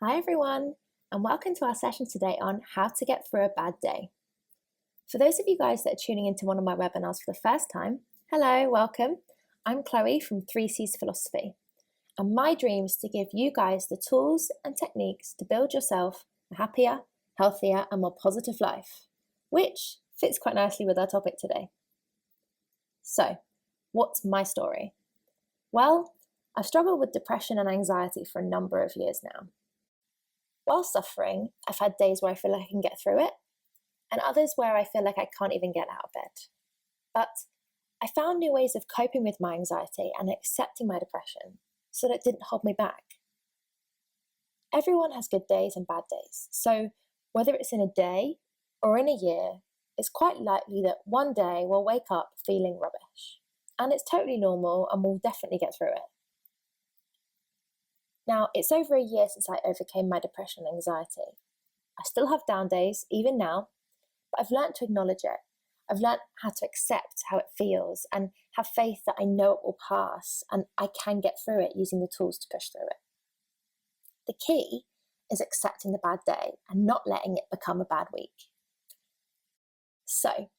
Hi everyone, and welcome to our session today on how to get through a bad day. For those of you guys that are tuning into one of my webinars for the first time, hello, welcome. I'm Chloe from 3C's Philosophy, and my dream is to give you guys the tools and techniques to build yourself a happier, healthier, and more positive life, which fits quite nicely with our topic today. So, what's my story? Well, I've struggled with depression and anxiety for a number of years now. While suffering, I've had days where I feel like I can get through it, and others where I feel like I can't even get out of bed. But I found new ways of coping with my anxiety and accepting my depression so that it didn't hold me back. Everyone has good days and bad days, so whether it's in a day or in a year, it's quite likely that one day we'll wake up feeling rubbish. And it's totally normal and we'll definitely get through it. Now, it's over a year since I overcame my depression and anxiety. I still have down days, even now, but I've learned to acknowledge it. I've learned how to accept how it feels and have faith that I know it will pass and I can get through it using the tools to push through it. The key is accepting the bad day and not letting it become a bad week. So,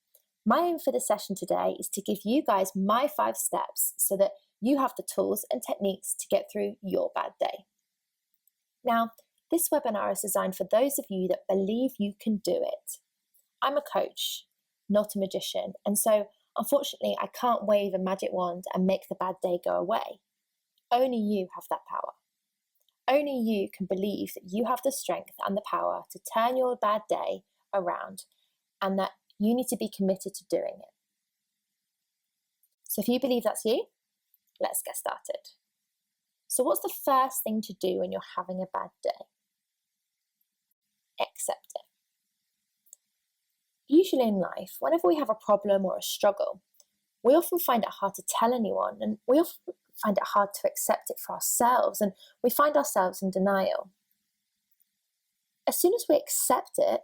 my aim for this session today is to give you guys my 5 steps so that you have the tools and techniques to get through your bad day. Now, this webinar is designed for those of you that believe you can do it. I'm a coach, not a magician, and so unfortunately I can't wave a magic wand and make the bad day go away. Only you have that power. Only you can believe that you have the strength and the power to turn your bad day around and that you need to be committed to doing it. So if you believe that's you, let's get started. So what's the first thing to do when you're having a bad day? Accept it. Usually in life, whenever we have a problem or a struggle, we often find it hard to tell anyone, and we often find it hard to accept it for ourselves, and we find ourselves in denial. As soon as we accept it,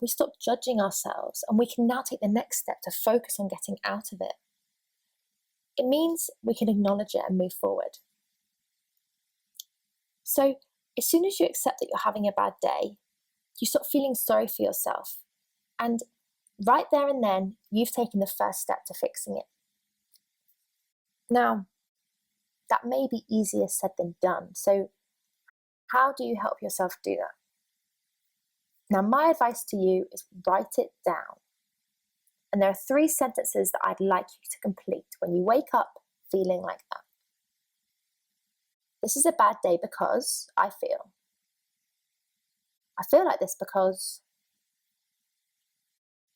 we stop judging ourselves, and we can now take the next step to focus on getting out of it. It means we can acknowledge it and move forward. So, as soon as you accept that you're having a bad day, you stop feeling sorry for yourself. And right there and then, you've taken the first step to fixing it. Now, that may be easier said than done. So, how do you help yourself do that? Now, my advice to you is write it down. And there are 3 sentences that I'd like you to complete when you wake up feeling like that. This is a bad day because I feel like this because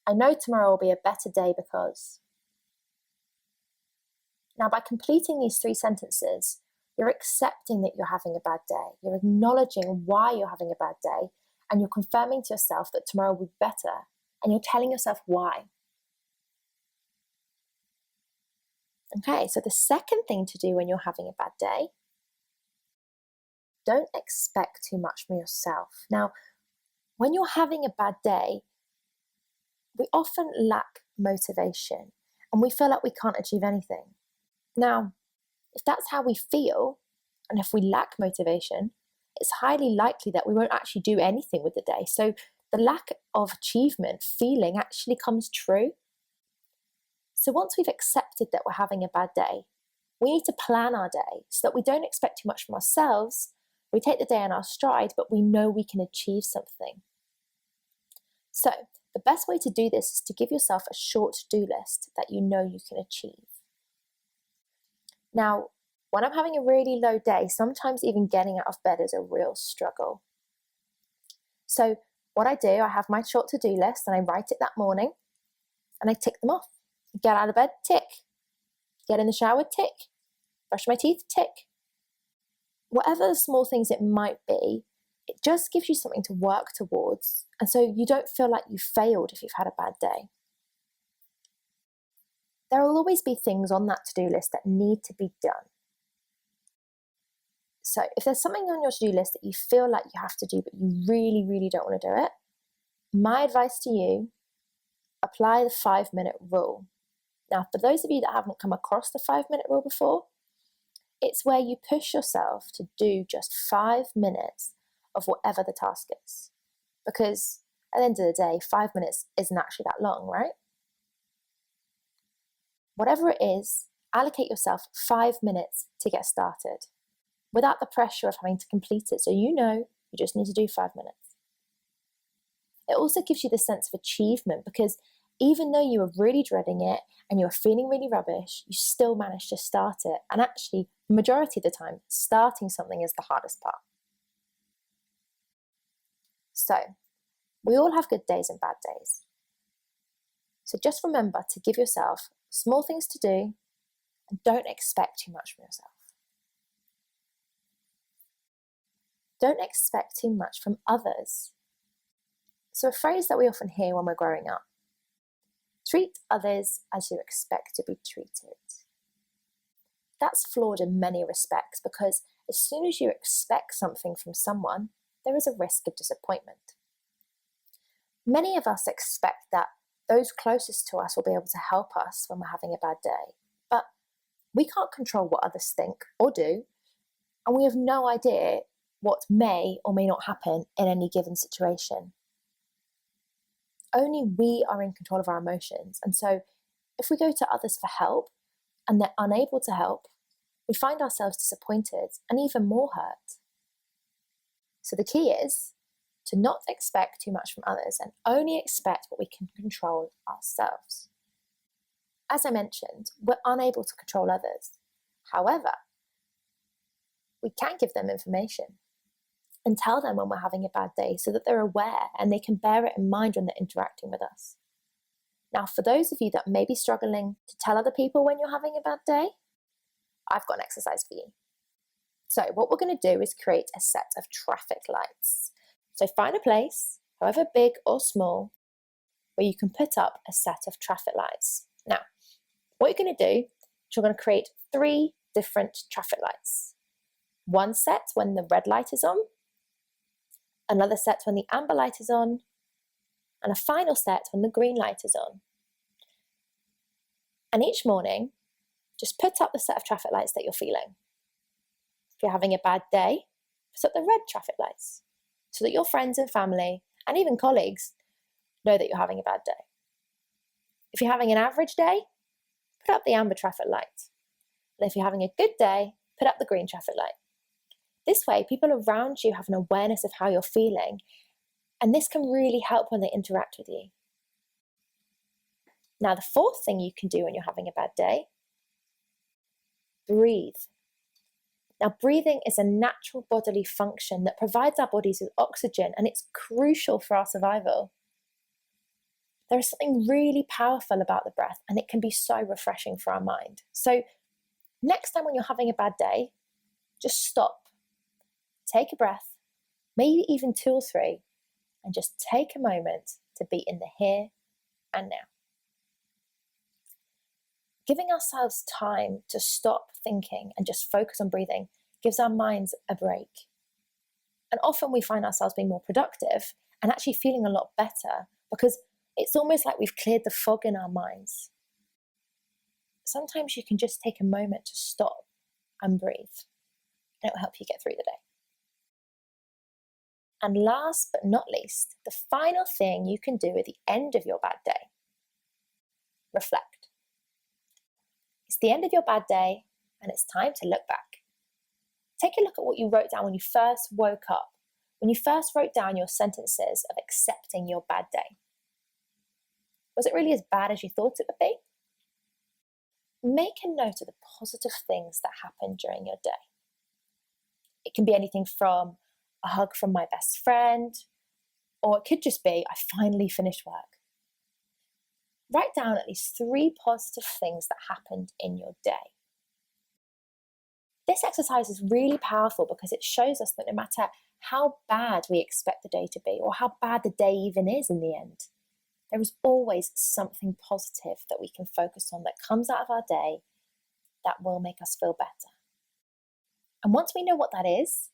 I know tomorrow will be a better day because. Now, by completing these 3 sentences, you're accepting that you're having a bad day. You're acknowledging why you're having a bad day, and you're confirming to yourself that tomorrow will be better, and you're telling yourself why. Okay, so the second thing to do when you're having a bad day, don't expect too much from yourself. Now, when you're having a bad day, we often lack motivation and we feel like we can't achieve anything. Now, if that's how we feel, and if we lack motivation, it's highly likely that we won't actually do anything with the day. So the lack of achievement feeling actually comes true. So once we've accepted that we're having a bad day, we need to plan our day so that we don't expect too much from ourselves. We take the day in our stride, but we know we can achieve something. So the best way to do this is to give yourself a short to-do list that you know you can achieve. Now, when I'm having a really low day, sometimes even getting out of bed is a real struggle. So what I do, I have my short to-do list and I write it that morning and I tick them off. Get out of bed, tick. Get in the shower, tick. Brush my teeth, tick. Whatever the small things it might be, it just gives you something to work towards. And so you don't feel like you failed if you've had a bad day. There will always be things on that to-do list that need to be done. So if there's something on your to-do list that you feel like you have to do, but you really, really don't want to do it, my advice to you, apply the 5-minute rule. Now, for those of you that haven't come across the 5-minute rule before, it's where you push yourself to do just 5 minutes of whatever the task is. Because at the end of the day, 5 minutes isn't actually that long, right? Whatever it is, allocate yourself 5 minutes to get started without the pressure of having to complete it. So you know you just need to do 5 minutes. It also gives you the sense of achievement because even though you were really dreading it and you were feeling really rubbish, you still managed to start it. And actually, the majority of the time, starting something is the hardest part. So, we all have good days and bad days. So just remember to give yourself small things to do and don't expect too much from yourself. Don't expect too much from others. So a phrase that we often hear when we're growing up: treat others as you expect to be treated. That's flawed in many respects because as soon as you expect something from someone, there is a risk of disappointment. Many of us expect that those closest to us will be able to help us when we're having a bad day, but we can't control what others think or do, and we have no idea what may or may not happen in any given situation. Only we are in control of our emotions, and so if we go to others for help and they're unable to help, we find ourselves disappointed and even more hurt. So the key is to not expect too much from others and only expect what we can control ourselves. As I mentioned, we're unable to control others. However, we can give them information and tell them when we're having a bad day so that they're aware and they can bear it in mind when they're interacting with us. Now, for those of you that may be struggling to tell other people when you're having a bad day, I've got an exercise for you. So what we're going to do is create a set of traffic lights. So find a place, however big or small, where you can put up a set of traffic lights. Now, what you're going to do is you're going to create 3 different traffic lights. One set when the red light is on, another set when the amber light is on, and a final set when the green light is on. And each morning, just put up the set of traffic lights that you're feeling. If you're having a bad day, put up the red traffic lights so that your friends and family and even colleagues know that you're having a bad day. If you're having an average day, put up the amber traffic light. And if you're having a good day, put up the green traffic light. This way, people around you have an awareness of how you're feeling, and this can really help when they interact with you. Now, the 4th thing you can do when you're having a bad day: breathe. Now, breathing is a natural bodily function that provides our bodies with oxygen, and it's crucial for our survival. There is something really powerful about the breath, and it can be so refreshing for our mind. So next time when you're having a bad day, just stop, take a breath, maybe even 2 or 3, and just take a moment to be in the here and now. Giving ourselves time to stop thinking and just focus on breathing gives our minds a break. And often we find ourselves being more productive and actually feeling a lot better because it's almost like we've cleared the fog in our minds. Sometimes you can just take a moment to stop and breathe, and it will help you get through the day. And last but not least, the final thing you can do at the end of your bad day: reflect. It's the end of your bad day, and it's time to look back. Take a look at what you wrote down when you first woke up, when you first wrote down your sentences of accepting your bad day. Was it really as bad as you thought it would be? Make a note of the positive things that happened during your day. It can be anything from a hug from my best friend, or it could just be, I finally finished work. Write down at least 3 positive things that happened in your day. This exercise is really powerful because it shows us that no matter how bad we expect the day to be, or how bad the day even is in the end, there is always something positive that we can focus on that comes out of our day that will make us feel better. And once we know what that is,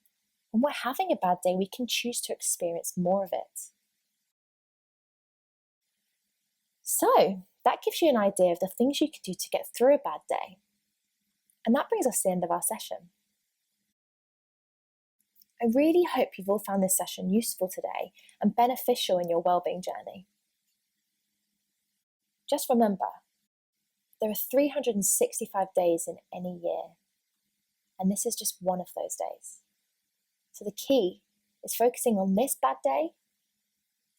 when we're having a bad day, we can choose to experience more of it. So that gives you an idea of the things you can do to get through a bad day. And that brings us to the end of our session. I really hope you've all found this session useful today and beneficial in your wellbeing journey. Just remember, there are 365 days in any year, and this is just one of those days. So the key is focusing on this bad day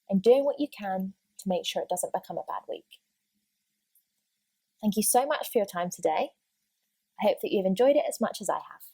and doing what you can to make sure it doesn't become a bad week. Thank you so much for your time today. I hope that you've enjoyed it as much as I have.